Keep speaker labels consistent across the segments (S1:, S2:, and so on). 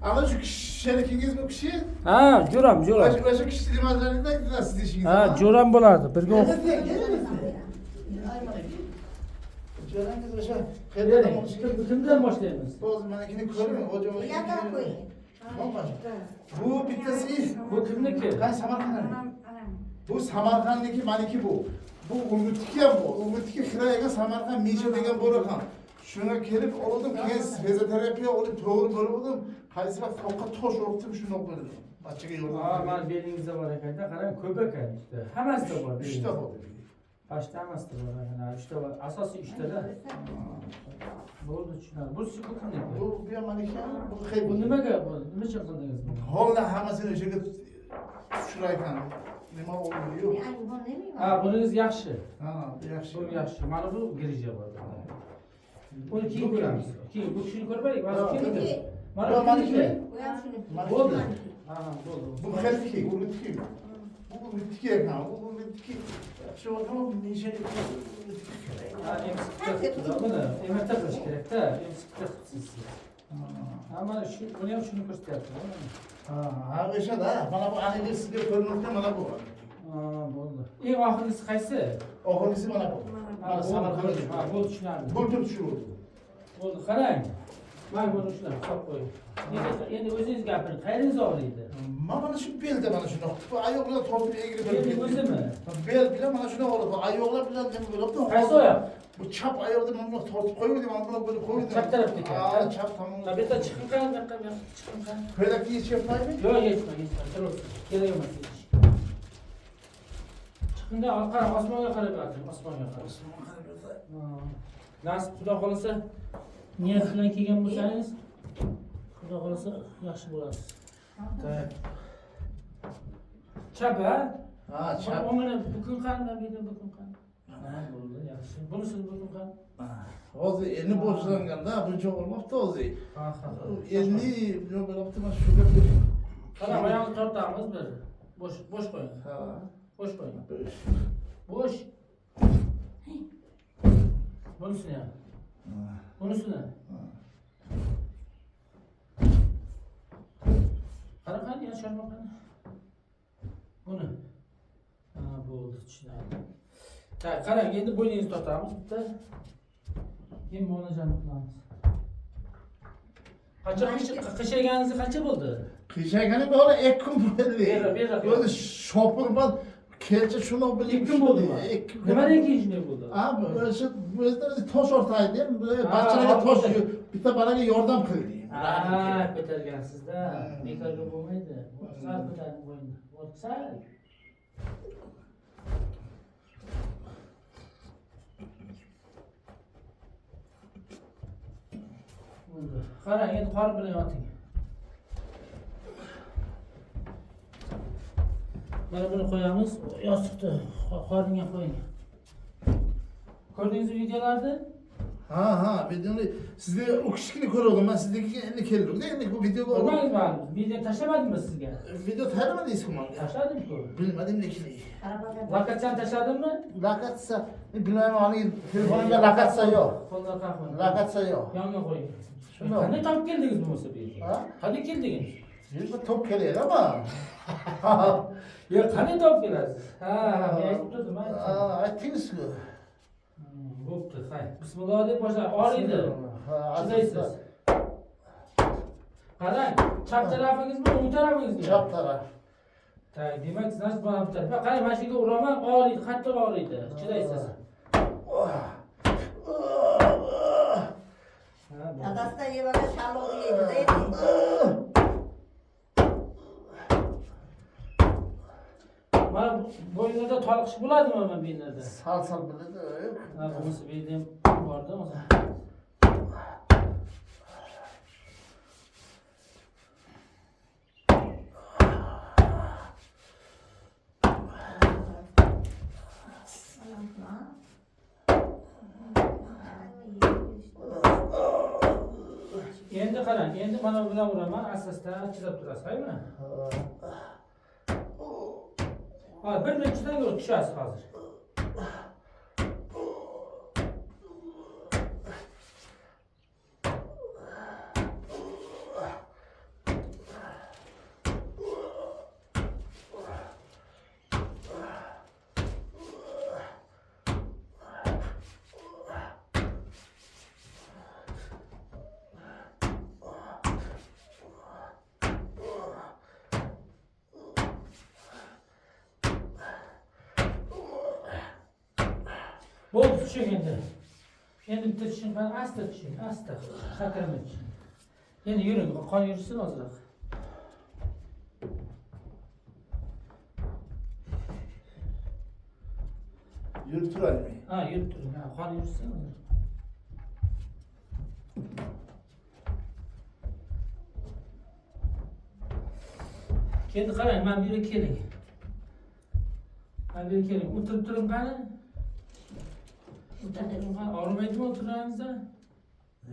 S1: Ana şu şerikingiz bu kişi.
S2: Ha, jo'ram.
S1: O'sha kişi nimalarida siz ishingiz.
S2: Ha, jo'ram bo'lardi. Birga o'qib.
S1: Jo'rangiz o'sha
S2: Kimdan boshlaymiz?
S1: Hozir menakini ko'ring, o'jo'ga.
S3: Yaqa qo'y.
S1: Bu bittasi.
S2: Bu kimniki?
S1: Qaysi Samarqandniki? Bu Samarqandniki, meniki bu. Bu Urgutniki ham bu. Urgutniki Xirayaga Samarqand Misha degan bo'lakan. Shunga kelib oldim, keyin fizioterapiya olib to'g'ri bo'ldim. Qaysi vaqt toqqa tosh urdim, shundoq bo'ldi. Bachaga yordam.
S2: Ha, mana belingizda bor ekanda, qarang, ko'p ekan işte. Hammasida bor.
S1: 3 ta bo'ldi.
S2: Pashta hammasida bor. Mana 3 ta bor. Asosiy 3 ta da. Bo'ldi, tushunarli. Bu kimniki?
S1: Bu ham meniki, bu xeyr.
S2: Bu nimaga bu? Nima uchun qildingiz buni?
S1: Holla hammasini o'shaga tushiraykan. Nima oldi-yu?
S2: Ha, buningiz yaxshi.
S1: Ha, bu yaxshi.
S2: Bu yaxshi. Mana bu grija bor. Buni keyin ko'ramiz. Keyin bu kishini ko'rmaylik. Mana kimniki? Mana
S1: Bu meniki.
S2: Bo'ldi. Ha, bo'ldi.
S1: Bu xeyrdiki, Urgutniki. Bu Urgutniki ekan, bu Urgutniki. Shu odam Misha
S2: Ha, emsikda buni emarta qilish kerak-da. Emsikda qilsiz. Ha, mana shu, buni ham shuni ko'rsatyapti.
S1: Ha, o'sha-da. Mana bu aniga sizga ko'rinayotgan mana bu.
S2: Ha, bo'ldi. Eng oxirgisi qaysi?
S1: Oxirgisi mana bu.
S2: Ha,
S1: Mana Samarqandda.
S2: Ha, bo'ldi, tushunarli.
S1: Bultur tushirdi.
S2: Bo'ldi, qarang. Mana buni shunday hisob qo'ying. Endi o'zingiz gapiring. Qayeringiz og'riydi?
S1: Mana shu belda mana shunaqa. Bu oyoq bilan tortib egri bo'lib
S2: Endi o'zimi?
S1: Bel bilan mana shunaqa olib, oyoqlar bilan nima bo'libdi?
S2: Qaysi oyoq?
S1: Bu chap oyoqda mana bundoq tortib qo'ydim, mana bundoq bo'lib qo'ydim.
S2: Chap tarafga ekan.
S1: Ha, chap tomon.
S2: Tabiatda chiqing qani, chiqing qani.
S1: Ko'ylak kiyishyapmanmi?
S2: Yo'q, yetma. Turib, kerak emas. Chiqingda qara, osmonga qarab yoting, osmonga qarab.
S1: Osmonga qarab yotsa.
S2: Nasib xudo xolasa, niyat bilan kelgan bo'lsangiz, xudo xolasa yaxshi bo'lasiz. Chap, ha?
S1: Ha, chap.
S2: O'ngini bukun qani, bukun qani. Ha, bo'ldi, yaxshi. Bunisi bukun qani.
S1: Hozir endi boshlanganda buncha olmabdi hozir.
S2: Ha.
S1: Endi nima bo'libdi mana shu gap.
S2: Qara, oyog'ini tortamiz bir. Bo'sh qo'ying.
S1: Ha.
S2: Bo'sh qo'ying. Bo'sh. Bunisini ham. Bunisini. Qara qani, yasharma qani. Buni. Ha, bo'ldi, tushunarli. Qarang, endi bo'yningizni tortamiz bitta. Keyin muolajani qilamiz. Qancha qishayganingiz qancha bo'ldi?
S1: Qishaygani bola 2 kun bo'ldi.
S2: Bera.
S1: O'zi shopir bor. Kelcha shuni bilib
S2: 2 kun bo'ldimi? 2 kun. Nimadan keyin shunday bo'ldi?
S1: Ha, o'sha o'zida tosh ortaydi. Bachchalarga tosh bitta balaga yordam qildi.
S2: Ha, ko'targansizda. Bekorga bo'lmaydi. Sal ko'tarib qo'ying. Sal. Qarang, endi qor bilan yoting. Mana buni qo'yamiz, yostiqni qoringa qo'ying. Ko'rdingizmi videolarni?
S1: Ha, videoni sizga u kishini ko'rdim, men siznikiga endi keldim. Endi bu videoga
S2: Ko'rdingizmi ma'lum? Video tashlamadimmi sizga?
S1: Video tayyorlamadingizmi menga?
S2: Tashladim-ku.
S1: Bilmadim lekin.
S2: Lokatsiyani tashladimmi?
S1: Lokatsiya, bilmayman, ani telefonimda lokatsiya yo'q.
S2: Qo'lda qo'ying.
S1: Lokatsiya yo'q.
S2: Yonga qo'ying.
S1: Shuni.
S2: Qanday topib keldingiz bu bo'lsa bu yerga?
S1: Ha?
S2: Qanday keldingiz?
S1: Yurtda top kelaydi ama.
S2: Yo'q, qanday topib kelasiz? Ha, men aytib turdim,
S1: Aytdingiz-ku.
S2: Bo'pti, hay. Bismillah deb boshlaymiz. Oriydi. Chidaysiz. Qarang, chap tarafingizmi, o'ng tarafingizmi?
S1: Chap taraf.
S2: Demak, siz mana bu tarafga qarang, mana shunga uraman, oriydi, qattiq oriydi. Chidaysiz.
S3: Dadasida yevaga shalloq yeydi deydi.
S2: Mana bo'ynida toliqish bo'ladimi mana bu yerlarda?
S1: Sal biladi.
S2: Ha, bunisi bu yerda ham borda o'zi. Endi qarang, endi mana bu bilan uraman, asosdan chidab turasiz, haymi? Ha, bir minut chidang, tushasiz hozir. Bo'ldi, tushing endi. Endi bitta tushing, mana asta tushing, asta. Sakrama tushing. Endi yuring, qon yursin ozroq.
S1: Yurib turaymi?
S2: Ha, yurib turing. Ha, qon yursin ozroq. Kendi qarang, men bu yerga keling. Men bu yerga keling. O'tirib turing qani? O'tirib turing qani? Og'rimaydimi o'tirganingizda?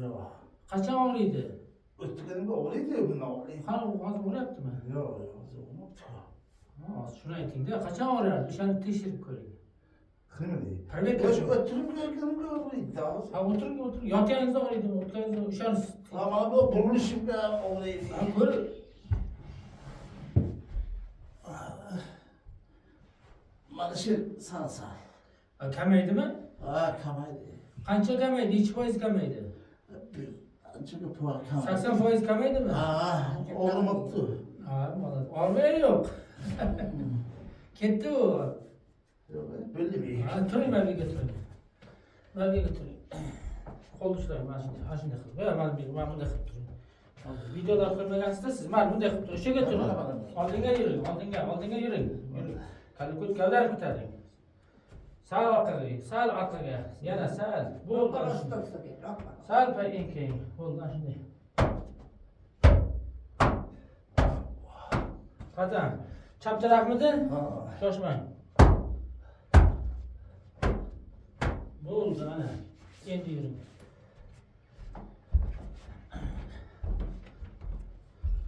S1: Yo'q.
S2: Qachon og'riydi?
S1: O'tganimda og'riydi, buni og'riydi.
S2: Qani hozir uryaptimi?
S1: Yo'q, hozir unutdi.
S2: Ha, shuni ayting-da. Qachon og'riyadi? O'shani tekshirib ko'ring.
S1: Nima deydi?
S2: Proverka
S1: O'sha
S2: qiling.
S1: o'tirib kelganimda og'riydi.
S2: Ha, o'tiring, o'tiring. Yotganingizda og'riydimi? O'tganingizda o'shani
S1: Mana bu burilishimda og'riydi.
S2: ha, ko'r.
S1: Mana shu sansa.
S2: Kamaydimi?
S1: Ha, kamaydi.
S2: Qancha kamaydi? Necha foiz kamaydi?
S1: Anchaga puan kamaydi.
S2: 80% kamaydimi?
S1: Ha, og'rimabdi.
S2: Ha, mana og'rigani yo'q. Ketdi u.
S1: Yo'q, bildim.
S2: Ha, turing, mana bu yerga turing. Mana bu yerga turing. Qo'lni ushlang, mana shunday, ha shunday qilib. Mana bunday qilib turing. Videoda ko'rmagansizda siz mana bunday qilib turing. O'shaga turing. Oldinga yuring, oldinga yuring. Yuring. Gavdani ko'taring. Sal orqaga, yana sal. Bo'ldi. Sal keyin. Bo'ldi, mana shunday. Qadam. Chap tarafmidi?
S1: Ha.
S2: Shoshmang. Bo'ldi, ana. Endi yuring.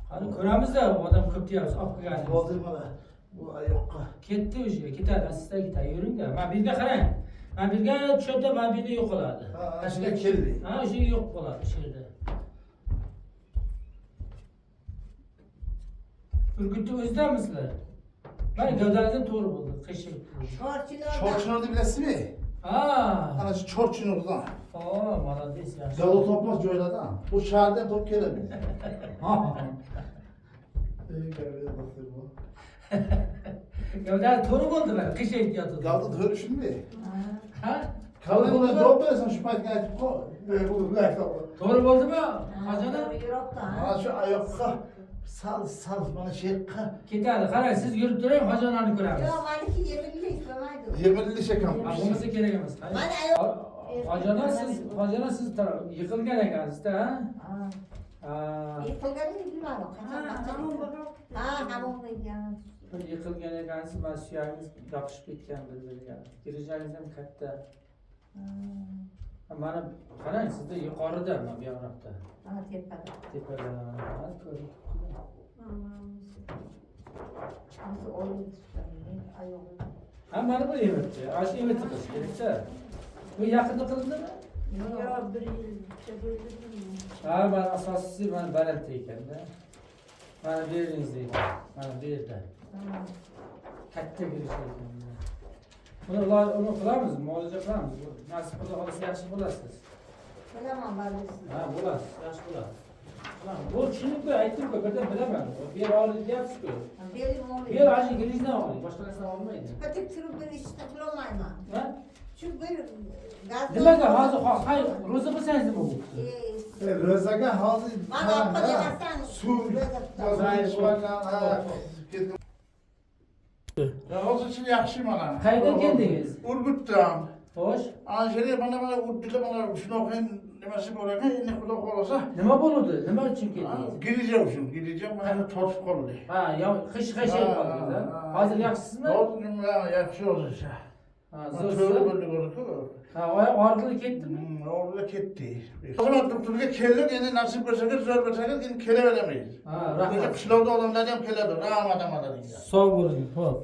S2: Qani ko'ramizda odam ko'p deyapsiz, olib kelgansiz.
S1: Hozir mana bu oyoqqa.
S2: Ketdi o'sha, ketadi, asta ketadi, yuringda. Mana bu yerga qarang. Mana bu yerga tushadi, mana bu yerda yo'qoladi.
S1: Ha, shunga keldi.
S2: Ha, o'sha yo'q bo'ladi, o'sha yerda. Urgutni o'zidamisizlar? Mana gavdangiz to'g'ri bo'ldi, qiyshib.
S1: Chorchinorni bilasizmi?
S2: Ha.
S1: Ana shu Chorchinordan.
S2: Oh, молодец, yaxshi.
S1: Davlat topmas joylardan. Bu shahardan top keladi. Ha.
S2: Gavdan to'g'ri bo'ldi, mana qiyshib yotdi.
S1: Gavda to'rishmi?
S2: Ha?
S1: Kavlanglar javob berasan shu paytga aytib qo'y. Bu
S2: To'g'ri bo'ldimi? Hojana?
S1: mana shu oyoqqa sal mana shu yoqqa
S2: Ketadi. Qarang, siz yurib turing, hojanani ko'ramiz.
S3: Yo'q, maniki yeminli istamaydi.
S1: yemirilish ekan.
S2: Ha, bo'lmasa kerak emas.
S3: Mana
S2: Hojana siz yiqilgan ekansizda, ha? Ha.
S3: Yiqilganini bilmadim. Ha, hamon bo'lgan.
S2: Bir yiqilgan ekansiz, mana suyagingiz yopishib ketgan bir-biriga. Girijangiz ham katta. Mana qarang, sizda yuqorida, mana bu yoqda.
S3: Ha, tepada.
S2: Tepada. Ha, ko'ring.
S3: Nasıl oyun tutamıyor, ayağım.
S2: Ha, mana bu emitdi. Ash emitdi qilish kerak-da. Bu yaqinda qilindimi?
S3: Yok, bir yıl çabırdım.
S2: Ha, mana asosiysi mana balandda ekan-da. Mana bu yeringiz ekan. Mana bu yerda. Katta girish ekan. Uni qilamiz, muolaja qilamiz. Nasib qila qolsa yaxshi bo'lasiz.
S3: Bilemem bazısı.
S2: Ha, bo'lasiz, yaxshi bo'ladi. Bu tushunib-ku, aytdim-ku, birdan bilaman. Bu yer oldi deyapsiz-ku.
S3: Belim
S2: Bu
S3: oluyor.
S2: yer hozir girishdan oldi, boshqa narsadan olmaydi.
S3: Patik türü bir işte bulamayma.
S2: Ha?
S3: Çünkü bir gaz...
S2: Nimaga hozir hay, ro'za qilsangiz nima bo'ldi?
S1: Ro'zaga hozir
S3: Bana yapma demezsen...
S1: suv hozir shu yaxshi mana.
S2: Qayerdan keldingiz?
S1: Urgutdan.
S2: Xo'sh.
S1: Anjeliya mana Urgutda mana shunaqa nimasi bor ekan, endi xudo xolasa.
S2: Nima bo'ldi? Nima uchun keldingiz?
S1: Girija mana tortib qoldi.
S2: Ha, qish-qish qoldingiz, ha? Hozir yaxshisizmi?
S1: Hozir nima yaxshi hozircha.
S2: Ha,
S1: Zo'r
S2: zo'r.
S1: bo'ldi ko'rdi-ku.
S2: Ha, oyoq og'rig'i ketdimi?
S1: Orada ketdi. Hozir doktorga keldik, endi nasib bo'lsa, zo'r bo'lsa, endi kelaveramiz.
S2: Ha, rahmat.
S1: Qishloqda odamlar ham keladi, rahmat deydi.
S2: Sog' bo'ling, xo'p.